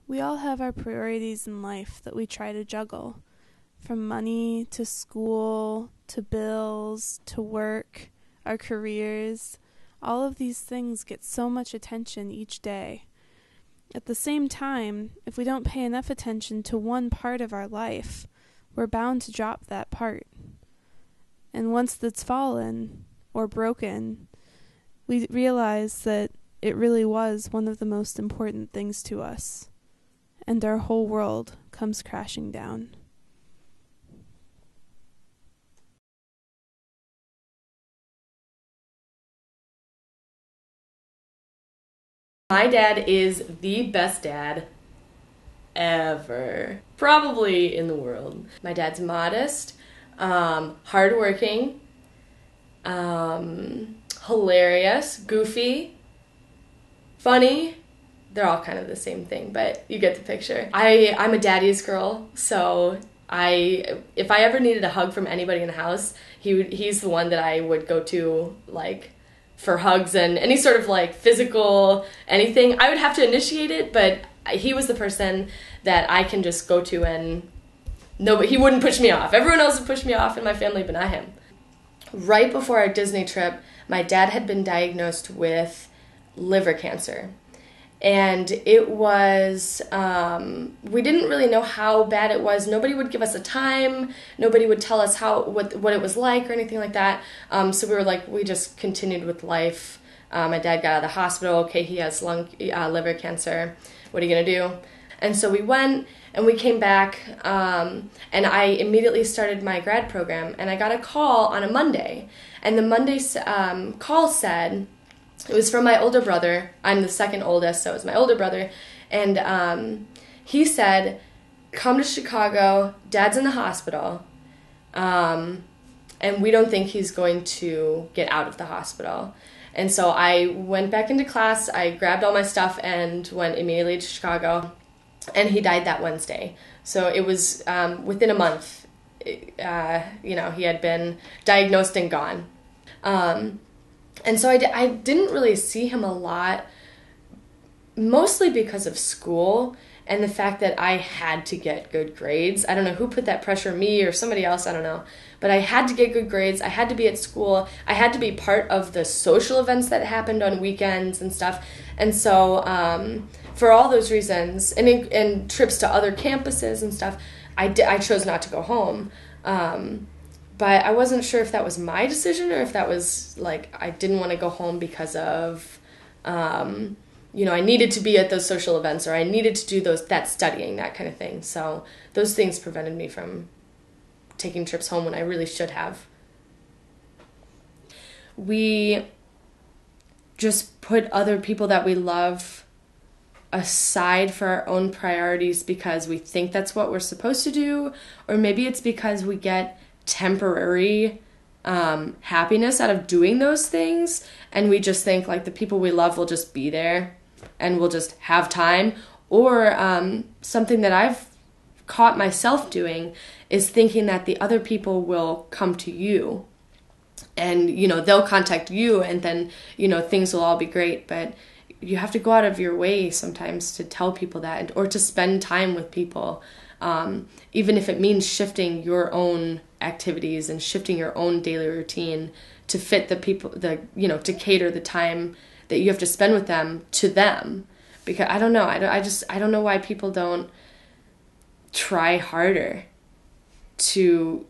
We all have our priorities in life that we try to juggle, from money to school to bills to work, our careers. All of these things get so much attention each day. At the same time, if we don't pay enough attention to one part of our life, we're bound to drop that part. And once that's fallen or broken, we realize that it really was one of the most important things to us, and our whole world comes crashing down. My dad is the best dad ever, probably in the world. My dad's modest, hardworking, hilarious, goofy, funny. They're all kind of the same thing, but you get the picture. I'm a daddy's girl, so if I ever needed a hug from anybody in the house, he's the one that I would go to, like, for hugs and any sort of like physical anything. I would have to initiate it, but he was the person that I can just go to, and he wouldn't push me off. Everyone else would push me off in my family, but not him. Right before our Disney trip, my dad had been diagnosed with liver cancer. And it was, we didn't really know how bad it was. Nobody would give us a time. Nobody would tell us what it was like or anything like that. So we just continued with life. My dad got out of the hospital. Okay, he has liver cancer. What are you going to do? And so we went and we came back, and I immediately started my grad program. And I got a call on a Monday. And the Monday call said, it was from my older brother. I'm the second oldest, so it was my older brother. And he said, come to Chicago, Dad's in the hospital, and we don't think he's going to get out of the hospital. And so I went back into class, I grabbed all my stuff and went immediately to Chicago, and he died that Wednesday. So it was within a month, he had been diagnosed and gone. And so I didn't really see him a lot, mostly because of school and the fact that I had to get good grades. I don't know who put that pressure on me or somebody else, I don't know. But I had to get good grades. I had to be at school. I had to be part of the social events that happened on weekends and stuff. And so for all those reasons, and trips to other campuses and stuff, I chose not to go home. But I wasn't sure if that was my decision or if that was, like, I didn't want to go home because of, I needed to be at those social events, or I needed to do that studying, that kind of thing. So those things prevented me from taking trips home when I really should have. We just put other people that we love aside for our own priorities because we think that's what we're supposed to do, or maybe it's because we get temporary happiness out of doing those things, and we just think like the people we love will just be there and we'll just have time. Or something that I've caught myself doing is thinking that the other people will come to you and they'll contact you, and then things will all be great. But you have to go out of your way sometimes to tell people that, or to spend time with people, even if it means shifting your own activities and shifting your own daily routine to fit the people, to cater the time that you have to spend with them to them. Because I don't know, I don't know why people don't try harder to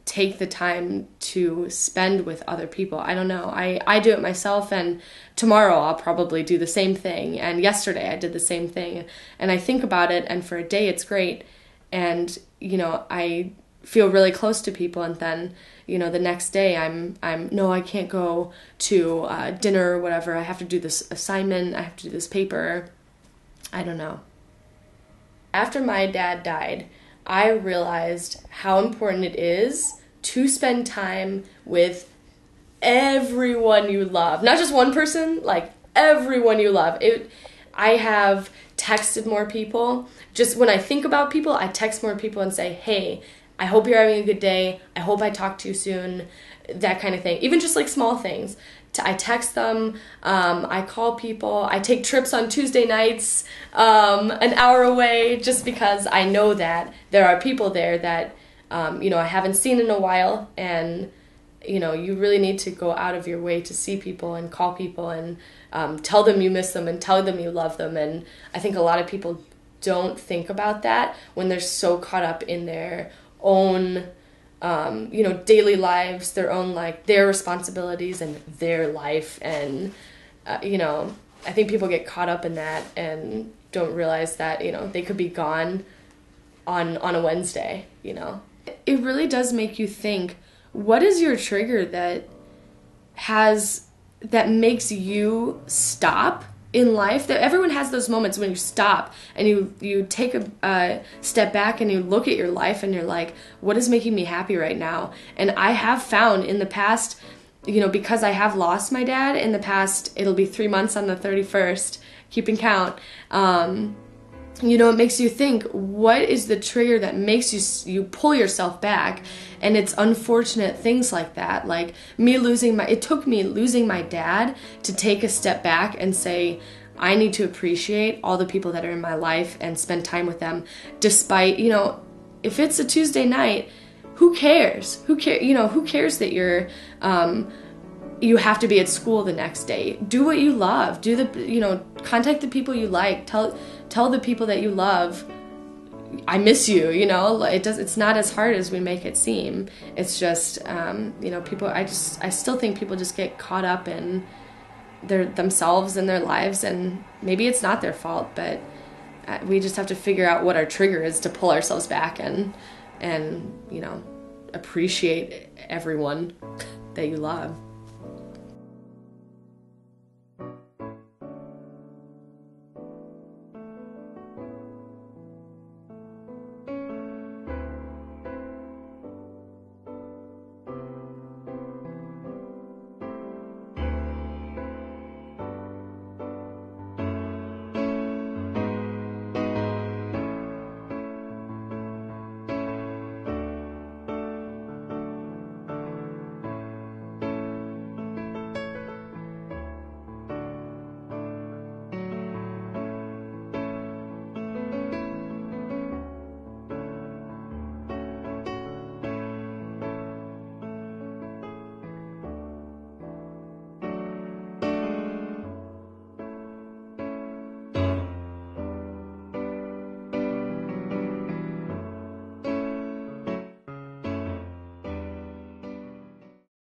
take the time to spend with other people. I don't know. I do it myself, and tomorrow I'll probably do the same thing. And yesterday I did the same thing. And I think about it, and for a day it's great. And, I feel really close to people, and then, the next day no, I can't go to dinner or whatever. I have to do this assignment. I have to do this paper. I don't know. After my dad died, I realized how important it is to spend time with everyone you love. Not just one person, like everyone you love. I have texted more people. Just when I think about people, I text more people and say, hey, I hope you're having a good day. I hope I talk to you soon. That kind of thing. Even just like small things. I text them, I call people, I take trips on Tuesday nights, an hour away, just because I know that there are people there that, I haven't seen in a while, and, you really need to go out of your way to see people and call people and tell them you miss them and tell them you love them. And I think a lot of people don't think about that when they're so caught up in their own daily lives, their own, their responsibilities and their life. And, I think people get caught up in that and don't realize that, they could be gone on a Wednesday, It really does make you think, what is your trigger that makes you stop in life? That everyone has those moments when you stop and you take a step back and you look at your life and you're like, what is making me happy right now? And I have found in the past, because I have lost my dad in the past, it'll be 3 months on the 31st, keeping count. It makes you think, what is the trigger that makes you pull yourself back? And it's unfortunate things like that. Like it took me losing my dad to take a step back and say, I need to appreciate all the people that are in my life and spend time with them. Despite, if it's a Tuesday night, who cares? Who cares that you have to be at school the next day? Do what you love. Contact the people you like. Tell the people that you love, I miss you. It's not as hard as we make it seem. It's just, people. I still think people just get caught up in themselves and their lives, and maybe it's not their fault, but we just have to figure out what our trigger is to pull ourselves back and appreciate everyone that you love.